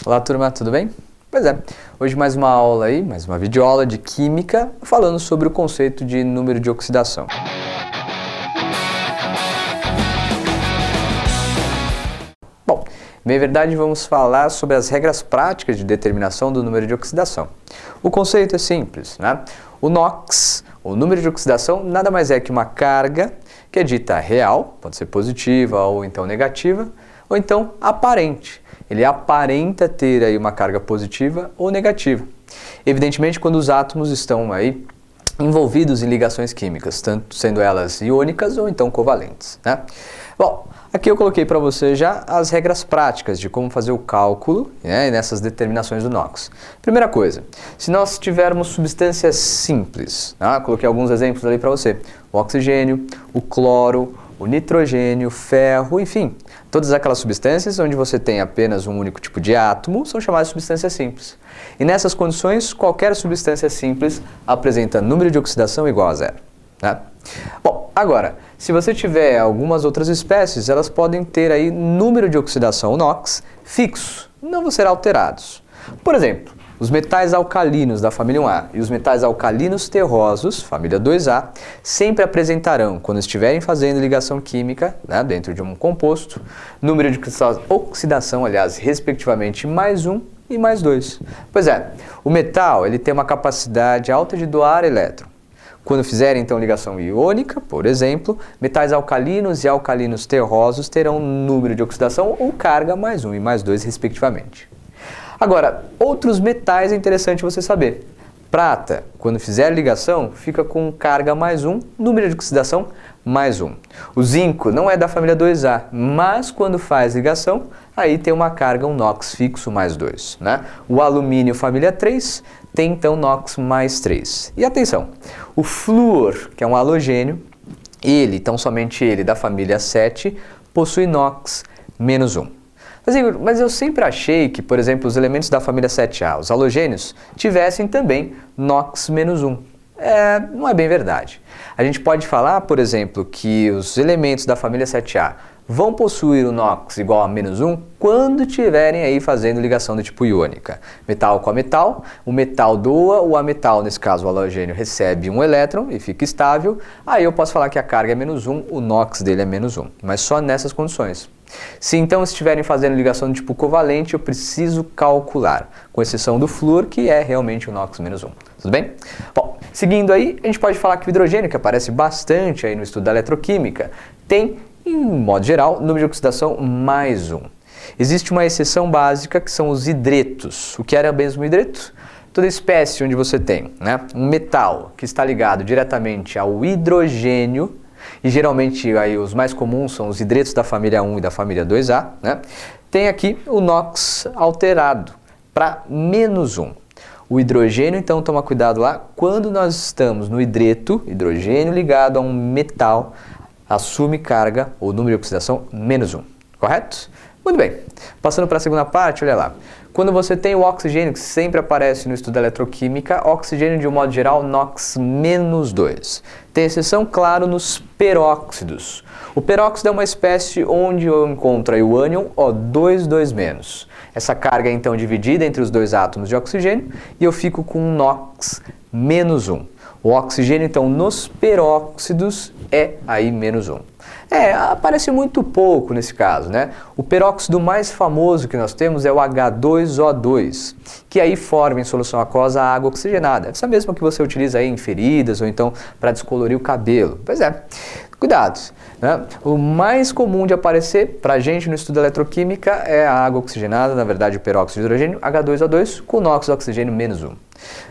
Olá turma, tudo bem? Pois é, hoje mais uma aula aí, mais uma videoaula de Química, falando sobre o conceito de número de oxidação. Bom, bem verdade, vamos falar sobre as regras práticas de determinação do número de oxidação. O conceito é simples, né? O NOx, o número de oxidação, nada mais é que uma carga que é dita real, pode ser positiva ou então negativa, ou então aparente. Ele aparenta ter aí uma carga positiva ou negativa. Evidentemente, quando os átomos estão aí envolvidos em ligações químicas, tanto sendo elas iônicas ou então covalentes, né? Bom, aqui eu coloquei para você já as regras práticas de como fazer o cálculo, né, nessas determinações do NOx. Primeira coisa, se nós tivermos substâncias simples, tá? Coloquei alguns exemplos ali para você, o oxigênio, o cloro, o nitrogênio, o ferro, enfim, todas aquelas substâncias onde você tem apenas um único tipo de átomo são chamadas de substâncias simples. E nessas condições, qualquer substância simples apresenta número de oxidação igual a zero, né? Bom, agora, se você tiver algumas outras espécies, elas podem ter aí número de oxidação NOx fixo, não vão ser alterados. Por exemplo, os metais alcalinos da família 1A e os metais alcalinos terrosos, família 2A, sempre apresentarão, quando estiverem fazendo ligação química, né, dentro de um composto, número de oxidação, aliás, respectivamente, mais 1 e mais 2. Pois é, o metal ele tem uma capacidade alta de doar elétron. Quando fizerem, então, ligação iônica, por exemplo, metais alcalinos e alcalinos terrosos terão número de oxidação ou carga mais 1 e mais 2, respectivamente. Agora, outros metais é interessante você saber. Prata, quando fizer ligação, fica com carga mais 1, número de oxidação mais 1. O zinco não é da família 2A, mas quando faz ligação, aí tem uma carga, um NOx fixo mais 2. Né? O alumínio, família 3, tem então NOx mais 3. E atenção, o flúor, que é um halogênio, ele, então somente ele, da família 7, possui NOx menos 1. Mas eu sempre achei que, por exemplo, os elementos da família 7A, os halogênios, tivessem também NOx menos 1. Não é bem verdade. A gente pode falar, por exemplo, que os elementos da família 7A vão possuir o NOx igual a menos 1 quando estiverem aí fazendo ligação do tipo iônica. Metal com a metal, o metal doa, o ametal, nesse caso o halogênio, recebe um elétron e fica estável, aí eu posso falar que a carga é menos 1, o NOx dele é menos 1, mas só nessas condições. Se então estiverem fazendo ligação do tipo covalente, eu preciso calcular, com exceção do flúor, que é realmente o NOx menos 1. Tudo bem? Bom, seguindo aí, a gente pode falar que o hidrogênio, que aparece bastante aí no estudo da eletroquímica, tem, em modo geral, número de oxidação mais 1. Existe uma exceção básica que são os hidretos. O que era mesmo o hidreto? Toda espécie onde você tem, né, um metal que está ligado diretamente ao hidrogênio, e geralmente aí os mais comuns são os hidretos da família 1 e da família 2A, né, tem aqui o NOx alterado para menos 1. O hidrogênio, então, toma cuidado lá, quando nós estamos no hidreto, hidrogênio ligado a um metal, assume carga ou número de oxidação menos 1, correto? Muito bem, passando para a segunda parte, olha lá. Quando você tem o oxigênio, que sempre aparece no estudo da eletroquímica, oxigênio de um modo geral, NOx menos 2. Tem exceção, claro, nos peróxidos. O peróxido é uma espécie onde eu encontro aí o ânion O2,2-. Essa carga é então dividida entre os dois átomos de oxigênio e eu fico com um NOx menos 1. O oxigênio, então, nos peróxidos é aí menos 1. Aparece muito pouco nesse caso, né? O peróxido mais famoso que nós temos é o H2O2, que aí forma em solução aquosa a água oxigenada. Essa mesma que você utiliza aí em feridas ou então para descolorir o cabelo. Pois é, cuidado, né? O mais comum de aparecer para a gente no estudo da eletroquímica é a água oxigenada, na verdade o peróxido de hidrogênio, H2O2, com NOx oxigênio menos 1.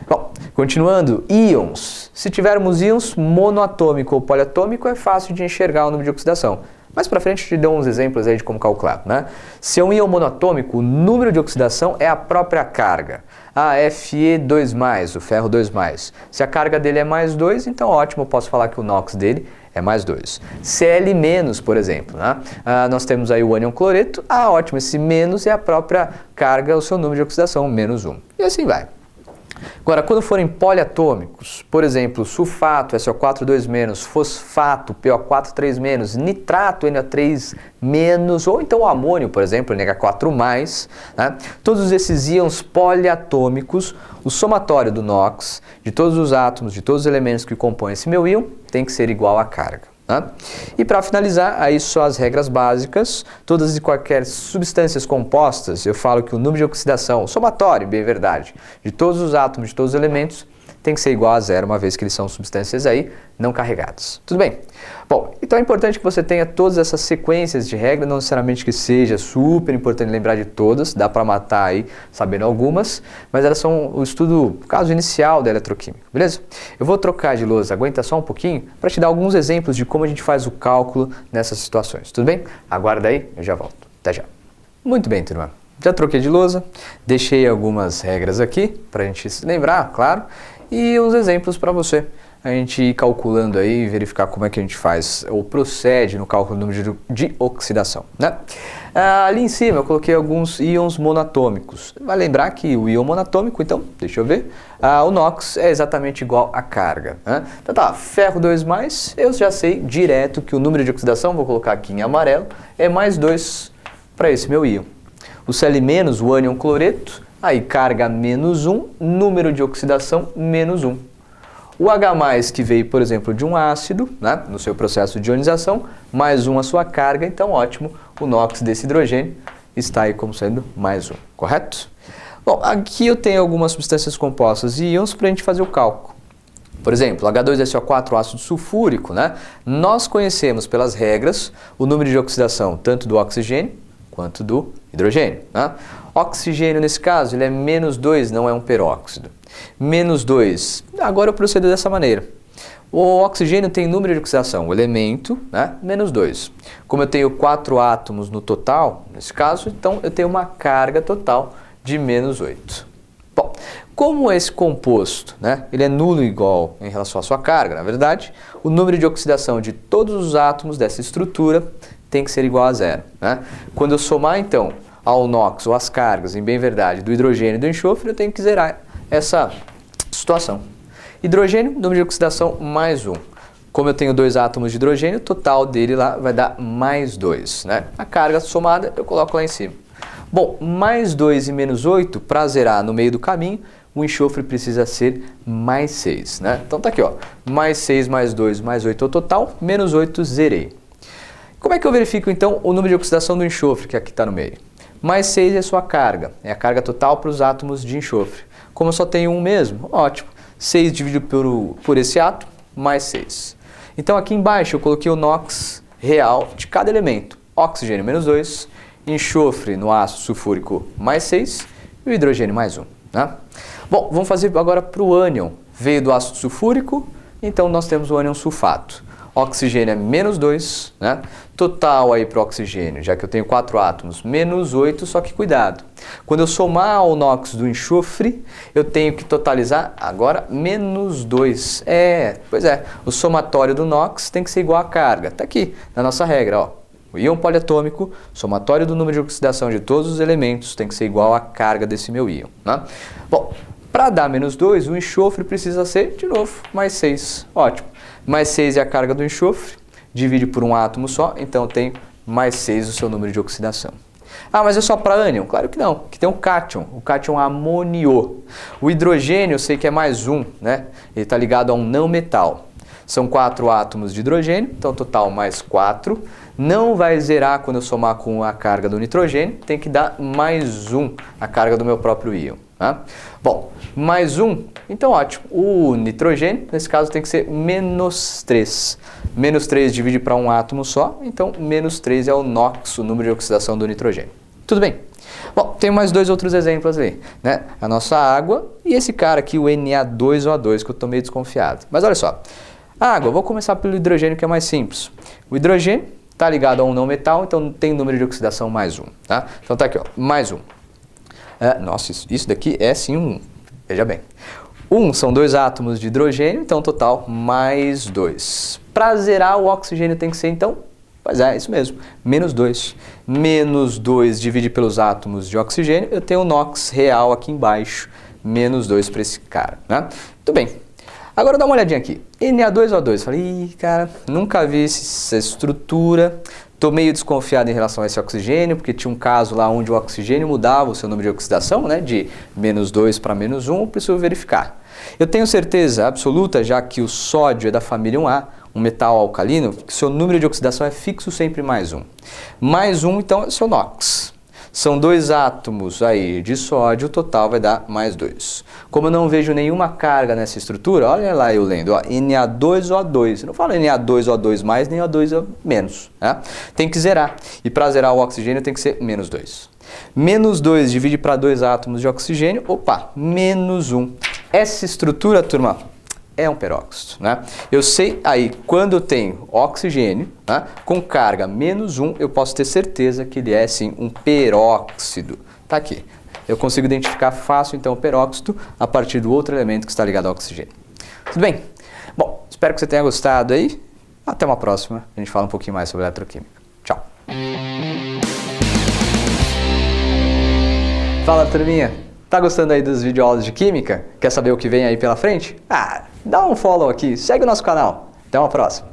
Bom, continuando, íons. Se tivermos íons monoatômico ou poliatômico, é fácil de enxergar o número de oxidação. Mais para frente eu te dou uns exemplos aí de como calcular, né? Se é um íon monoatômico, o número de oxidação é a própria carga. Fe2+, o ferro 2+. Se a carga dele é mais 2, então ótimo, eu posso falar que o NOx dele é mais 2. Cl-, por exemplo, né? Nós temos aí o ânion cloreto, ótimo, esse menos é a própria carga, o seu número de oxidação, menos 1. E assim vai. Agora, quando forem poliatômicos, por exemplo, sulfato, SO4 2-, fosfato, PO4 3-, nitrato, NO3-, ou então o amônio, por exemplo, NH4+, né? Todos esses íons poliatômicos, o somatório do NOx, de todos os átomos, de todos os elementos que compõem esse meu íon, tem que ser igual à carga. Tá? E para finalizar, aí só as regras básicas, todas e quaisquer substâncias compostas, eu falo que o número de oxidação, o somatório, bem verdade, de todos os átomos, de todos os elementos, tem que ser igual a zero, uma vez que eles são substâncias aí não carregadas. Tudo bem? Bom, então é importante que você tenha todas essas sequências de regras, não necessariamente que seja super importante lembrar de todas, dá para matar aí sabendo algumas, mas elas são o estudo, o caso inicial da eletroquímica, beleza? Eu vou trocar de lousa, aguenta só um pouquinho, para te dar alguns exemplos de como a gente faz o cálculo nessas situaçõe, tudo bem? Aguarda aí, eu já volto. Até já. Muito bem, turma. Já troquei de lousa, deixei algumas regras aqui, para a gente se lembrar, claro, e uns exemplos para você. A gente ir calculando aí e verificar como é que a gente faz ou procede no cálculo do número de oxidação, né? Ali em cima eu coloquei alguns íons monatômicos. Vai lembrar que o íon monatômico, então, deixa eu ver, o NOx é exatamente igual à carga, né? Então tá, ferro 2+, eu já sei direto que o número de oxidação, vou colocar aqui em amarelo, é mais 2 para esse meu íon. O Cl-, o ânion cloreto, aí carga -1, número de oxidação -1. O H+, que veio, por exemplo, de um ácido, né, no seu processo de ionização, +1 a sua carga, então ótimo, o NOx desse hidrogênio está aí como sendo +1, correto? Bom, aqui eu tenho algumas substâncias compostas e íons para a gente fazer o cálculo. Por exemplo, H2SO4, ácido sulfúrico, né? Nós conhecemos pelas regras o número de oxidação tanto do oxigênio quanto do hidrogênio, né? Oxigênio, nesse caso, ele é -2, não é um peróxido. -2, agora eu procedo dessa maneira. O oxigênio tem número de oxidação, o elemento, né? -2. Como eu tenho 4 átomos no total, nesse caso, então eu tenho uma carga total de -8. Bom, como esse composto, né, ele é nulo igual em relação à sua carga, na verdade, o número de oxidação de todos os átomos dessa estrutura tem que ser igual a zero, né? Quando eu somar, então, ao NOx ou as cargas, em bem verdade, do hidrogênio e do enxofre, eu tenho que zerar essa situação. Hidrogênio, número de oxidação +1. Como eu tenho 2 átomos de hidrogênio, o total dele lá vai dar +2, né? A carga somada eu coloco lá em cima. Bom, +2 e -8, para zerar no meio do caminho, o enxofre precisa ser +6, né? Então tá aqui, ó, +6, +2, +8 é o total, -8, zerei. Como é que eu verifico, então, o número de oxidação do enxofre, que aqui está no meio? +6 é a sua carga, é a carga total para os átomos de enxofre. Como eu só tenho um mesmo, ótimo, 6 dividido por esse átomo, +6. Então aqui embaixo eu coloquei o NOx real de cada elemento. Oxigênio -2, enxofre no ácido sulfúrico +6 e o hidrogênio +1. Né? Bom, vamos fazer agora para o ânion. Veio do ácido sulfúrico, então nós temos o ânion sulfato. Oxigênio é -2, né? Total aí para o oxigênio, já que eu tenho 4 átomos, -8, só que cuidado. Quando eu somar o NOx do enxofre, eu tenho que totalizar agora -2. Pois é, o somatório do NOx tem que ser igual à carga. Está aqui na nossa regra, ó. O íon poliatômico, somatório do número de oxidação de todos os elementos tem que ser igual à carga desse meu íon, né? Bom, para dar -2, o enxofre precisa ser, de novo, +6. Ótimo. +6 é a carga do enxofre, divide por um átomo só, então tem +6 o seu número de oxidação. Ah, mas é só para ânion? Claro que não, que tem o cátion amonio. O hidrogênio eu sei que é +1, né? Ele está ligado a um não metal. São 4 átomos de hidrogênio, então total +4. Não vai zerar quando eu somar com a carga do nitrogênio, tem que dar +1 a carga do meu próprio íon. Tá? Bom, +1, então ótimo. O nitrogênio, nesse caso, tem que ser -3. -3 divide para um átomo só, então -3 é o NOx, o número de oxidação do nitrogênio. Tudo bem? Bom, tem mais 2 outros exemplos ali, né? A nossa água e esse cara aqui, o Na2O2, que eu estou meio desconfiado. Mas olha só, a água, vou começar pelo hidrogênio, que é mais simples. O hidrogênio está ligado a um não metal, então tem número de oxidação +1, tá? Então tá aqui, ó, +1. Nossa, isso daqui é sim um 1. Veja bem. 1 são 2 átomos de hidrogênio, então total +2. Para zerar, o oxigênio tem que ser, então, pois é, isso mesmo, -2. -2 divide pelos átomos de oxigênio, eu tenho o NOx real aqui embaixo, menos 2 para esse cara, né? Muito bem. Agora dá uma olhadinha aqui. Na2O2. Falei, ih, cara, nunca vi essa estrutura. Estou meio desconfiado em relação a esse oxigênio, porque tinha um caso lá onde o oxigênio mudava o seu número de oxidação, né, de menos 2 para menos 1, preciso verificar. Eu tenho certeza absoluta, já que o sódio é da família 1A, um metal alcalino, que seu número de oxidação é fixo sempre mais 1. Mais 1, então, é o seu NOx. São 2 átomos aí de sódio, o total vai dar mais 2. Como eu não vejo nenhuma carga nessa estrutura, olha lá eu lendo, ó, Na2O2. Eu não falo Na2O2 mais, nem O2 menos. Né? Tem que zerar. E para zerar o oxigênio tem que ser menos 2. Menos 2 divide para 2 átomos de oxigênio, opa, menos 1. Essa estrutura, turma, é um peróxido, né? Eu sei aí, quando eu tenho oxigênio, né, com carga menos 1, eu posso ter certeza que ele é, sim, um peróxido. Tá aqui. Eu consigo identificar fácil, então, o peróxido a partir do outro elemento que está ligado ao oxigênio. Tudo bem? Bom, espero que você tenha gostado aí. Até uma próxima. A gente fala um pouquinho mais sobre eletroquímica. Tchau. Fala, turminha. Tá gostando aí dos videoaulas de química? Quer saber o que vem aí pela frente? Dá um follow aqui, segue o nosso canal. Até uma próxima.